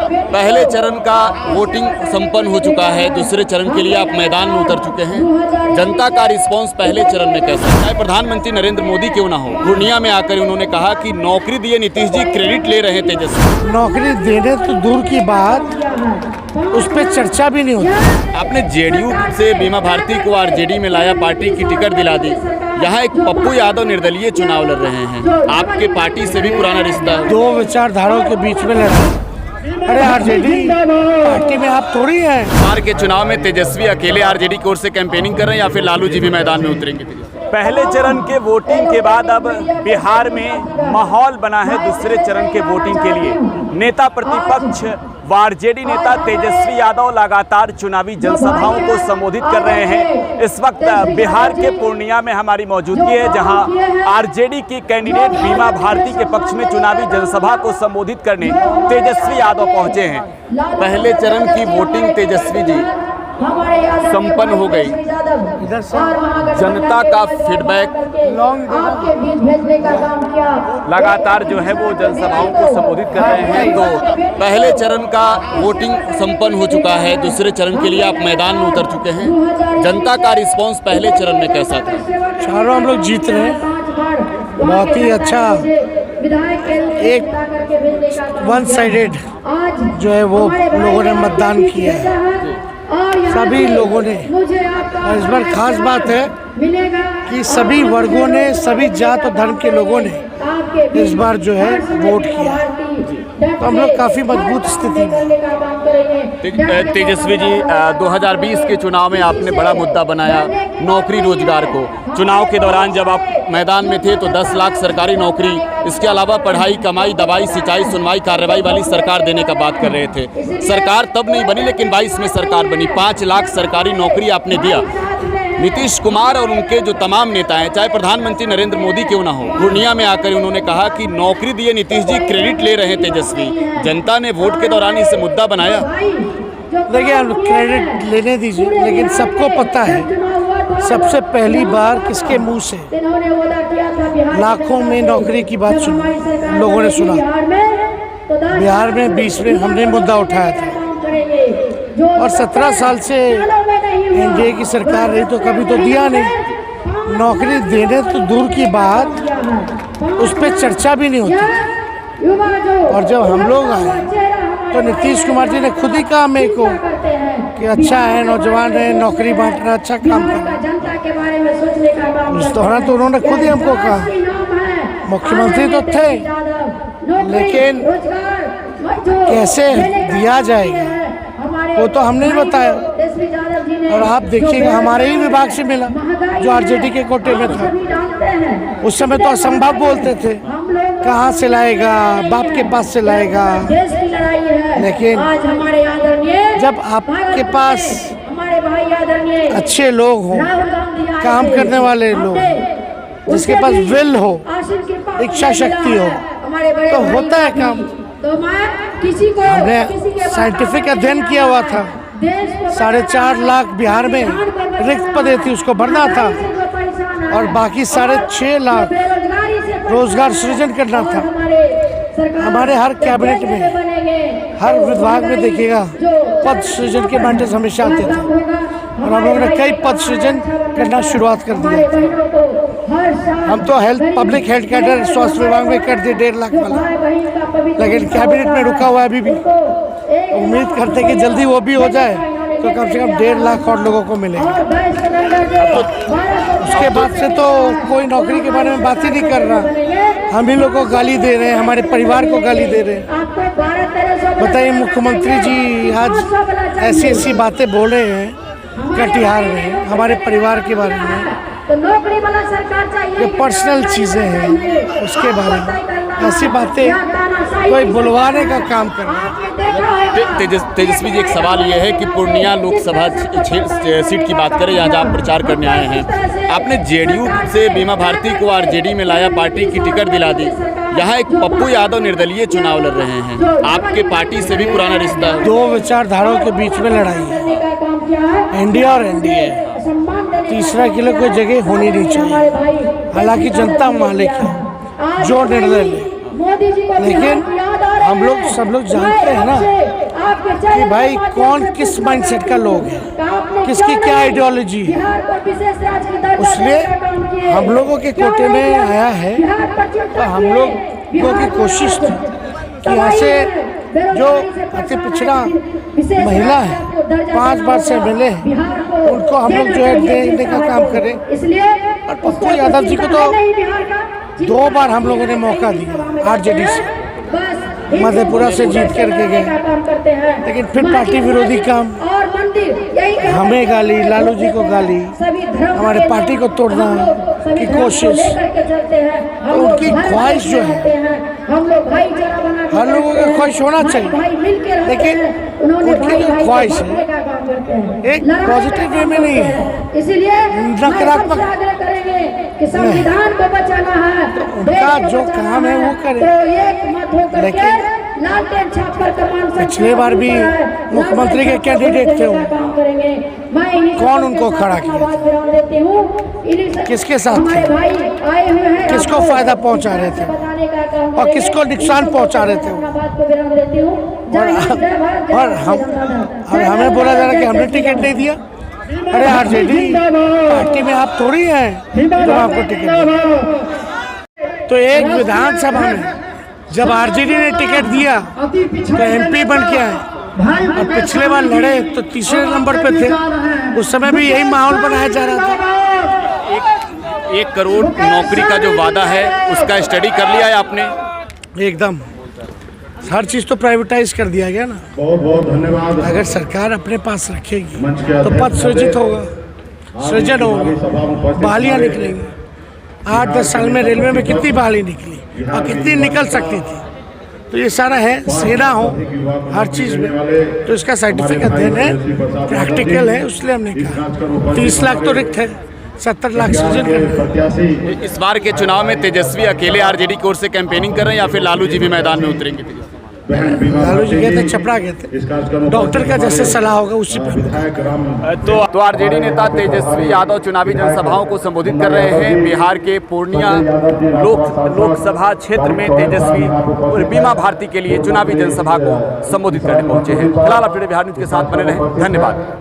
पहले चरण का वोटिंग संपन्न हो चुका है, दूसरे चरण के लिए आप मैदान में उतर चुके हैं। जनता का रिस्पांस पहले चरण में कैसा है? चाहे प्रधानमंत्री नरेंद्र मोदी क्यों ना हो, पूर्णिया में आकर उन्होंने कहा कि नौकरी दिए नीतीश जी, क्रेडिट ले रहे तेजस्वी। नौकरी देने तो दूर की बात, उस पर चर्चा भी नहीं होती। आपने जेडीयू से बीमा भारती को आरजेडी में लाया, पार्टी की टिकट दिला दी। यहाँ एक पप्पू यादव निर्दलीय चुनाव लड़ रहे हैं, आपके पार्टी से भी पुराना रिश्ता है। दो विचारधाराओं के बीच में लड़ाई। अरे आरजेडी पार्टी में आप थोड़ी हैं। बिहार के चुनाव में तेजस्वी अकेले आरजेडी की ओर से कैंपेनिंग कर रहे हैं या फिर लालू जी भी मैदान में उतरेंगे? पहले चरण के वोटिंग के बाद अब बिहार में माहौल बना है दूसरे चरण के वोटिंग के लिए। नेता प्रतिपक्ष व आरजेडी नेता तेजस्वी यादव लगातार चुनावी जनसभाओं को संबोधित कर रहे हैं। इस वक्त बिहार के पूर्णिया में हमारी मौजूदगी है, जहां आरजेडी की कैंडिडेट बीमा भारती के पक्ष में चुनावी जनसभा को संबोधित करने तेजस्वी यादव पहुंचे हैं। पहले चरण की वोटिंग तेजस्वी जी संपन्न हो गई, जनता का फीडबैक लगातार जो है वो जनसभाओं को संबोधित कर रहे हैं। तो पहले चरण का वोटिंग संपन्न हो चुका है, दूसरे चरण के लिए आप मैदान में उतर चुके हैं। जनता का रिस्पांस पहले चरण में कैसा था? चारों हम लोग जीत रहे हैं, बहुत ही अच्छा। एक वन साइडेड जो है वो लोगों ने मतदान किया है, सभी लोगों ने। और इस बार खास बात है कि सभी वर्गों ने, सभी जात और धर्म के लोगों ने इस बार जो है वोट किया है। तो हम लोग काफ़ी मजबूत स्थिति में। तेजस्वी जी, 2020 के चुनाव में आपने बड़ा मुद्दा बनाया नौकरी रोजगार को। चुनाव के दौरान जब आप मैदान में थे तो 10 लाख सरकारी नौकरी, इसके अलावा पढ़ाई, कमाई, दवाई, सिंचाई, सुनवाई, कार्रवाई वाली सरकार देने का बात कर रहे थे। सरकार तब नहीं बनी, लेकिन 22 में सरकार बनी। 5 लाख सरकारी नौकरी आपने दिया। नीतीश कुमार और उनके जो तमाम नेता हैं, चाहे प्रधानमंत्री नरेंद्र मोदी क्यों ना हो, पूर्णिया में आकर उन्होंने कहा कि नौकरी दिए नीतीश जी, क्रेडिट ले रहे हैं तेजस्वी। जनता ने वोट के दौरान इसे मुद्दा बनाया। देखिए, क्रेडिट लेने दीजिए, लेकिन सबको पता है सबसे पहली बार किसके मुंह से लाखों में नौकरी की बात सुनी, लोगों ने सुना। बिहार में 20 में हमने मुद्दा उठाया था, और 17 साल से एनडीए की सरकार रही तो कभी तो दिया नहीं। नौकरी देने तो दूर की बात, उस पर चर्चा भी नहीं होती। और जब हम लोग आए तो नीतीश कुमार जी ने खुद ही कहा मेरे को कि अच्छा है, नौजवान है, नौकरी बांटना, अच्छा काम करना। उस दौरान तो उन्होंने खुद ही हमको कहा, मुख्यमंत्री तो थे, लेकिन कैसे दिया जाएगा वो तो हमने ही बताया। और आप देखिएगा, हमारे ही विभाग से मिला जो आरजेडी के कोटे में था। उस समय तो असंभव बोलते थे, कहाँ से लाएगा, बाप के पास से लाएगा। लेकिन जब आपके पास अच्छे लोग हों, काम करने वाले लोग, जिसके पास विल हो, इच्छा शक्ति हो, तो होता है काम। हमने साइंटिफिक अध्ययन किया हुआ था। 4.5 लाख बिहार में रिक्त पदे थी, उसको भरना था, और बाकी 6.5 लाख रोजगार सृजन करना था। हमारे हर कैबिनेट में, हर विभाग में देखिएगा पद सृजन के मैंडेट हमेशा आते थे, और हम लोगों ने कई पद सृजन करना शुरुआत कर दिया था। हम तो पब्लिक हेल्थ कैडर स्वास्थ्य विभाग में कर दिए 1.5 लाख वाला, लेकिन कैबिनेट में रुका हुआ है अभी भी। उम्मीद करते कि जल्दी वो भी हो जाए तो कम से कम 1.5 लाख और लोगों को मिलेगा। उसके बाद से तो कोई नौकरी के बारे में बात ही नहीं कर रहा। हम ही लोग को गाली दे रहे हैं, हमारे परिवार को गाली दे रहे हैं। बताइए, मुख्यमंत्री जी आज ऐसी ऐसी बातें बोल रहे हैं कटिहार में हमारे परिवार के बारे में, जो पर्सनल चीज़ें हैं उसके बारे में ऐसी बातें कोई बुलवाने का काम कर रहा है। तेजस्वी जी, एक सवाल ये है कि पूर्णिया लोकसभा सीट की बात करें, यहाँ आप प्रचार करने आए हैं। आपने जेडीयू से बीमा भारती को आरजेडी में लाया, पार्टी की टिकट दिला दी। यहाँ एक पप्पू यादव निर्दलीय चुनाव लड़ रहे हैं, आपके पार्टी से भी पुराना रिश्ता है। दो विचारधाराओं के बीच में लड़ाई है, इंडिया और एनडीए। तीसरा के लिए कोई जगह होनी नहीं चाहिए। हालांकि जनता मालिक है, जो निर्णय ले, लेकिन हम लोग सब लोग जानते हैं ना कि भाई कौन किस माइंडसेट का लोग है, किसकी क्या आइडियोलॉजी है। इसलिए हम लोगों के कोटे में आया है, तो हम लोगों की कोशिश थी कि यहाँ से जो अति पिछड़ा महिला है, 5 बार से मिले हैं, उनको हम लोग जो है देने का काम करें। और पप्पू यादव जी को तो 2 बार हम लोगों ने मौका दिया आरजेडी से, मधेपुरा से जीत करके गए, लेकिन फिर पार्टी विरोधी काम, हमें गाली, लालू जी को गाली, हमारे पार्टी को तोड़ना की कोशिश। तो उनकी ख्वाहिश जो है, हर लोगों का ख्वाहिश होना चाहिए, लेकिन उनकी जो ख्वाहिश है एक पॉजिटिव वे में नहीं है, नकारात्मक संविधान को बचाना है। तो उनका जो काम है वो करे। लेकिन पिछले बार भी मुख्यमंत्री के कैंडिडेट थे वो, कौन उनको खड़ा किया था, किसके साथ थे, किसको फायदा पहुंचा रहे थे और किसको नुकसान पहुंचा रहे थे। और हमें बोला जा रहा है कि हमने टिकट नहीं दिया। अरे आरजेडी पार्टी में आप थोड़ी हैं तो आपको टिकट दिया। तो एक विधानसभा में जब आरजेडी ने टिकट दिया तो एमपी बन के आए, और पिछले बार लड़े तो तीसरे नंबर पे थे। उस समय भी यही माहौल बनाया जा रहा था। 1 करोड़ नौकरी का जो वादा है उसका स्टडी कर लिया है आपने? एकदम हर चीज़ तो प्राइवेटाइज कर दिया गया ना। बहुत बहुत धन्यवाद। अगर सरकार अपने पास रखेगी तो पद सृजित होगा, सृजन होगा, बहालियाँ निकलेंगी। 8-10 साल में रेलवे में कितनी बहाली निकली और कितनी निकल सकती थी। तो ये सारा है, सेना हो हर चीज़ में, तो इसका साइंटिफिक अध्ययन है, प्रैक्टिकल है। इसलिए हमने कहा 30 लाख तो रिक्त है, 70 लाख सृजन करना। इस बार के चुनाव में तेजस्वी अकेले आरजेडी की ओर से कैंपेनिंग कर रहे हैं या फिर लालू जी भी मैदान में उतरेंगे? लालू जी गए थे, छपरा गए थे, डॉक्टर का जैसे सलाह होगा उसी पर। तो आरजेडी नेता तेजस्वी यादव चुनावी जनसभाओं को संबोधित कर रहे हैं। बिहार के पूर्णिया लोकसभा क्षेत्र में तेजस्वी और बीमा भारती के लिए चुनावी जनसभा को संबोधित करने पहुंचे हैं। फिलहाल अपडेट बिहार न्यूज के साथ बने रहें। धन्यवाद।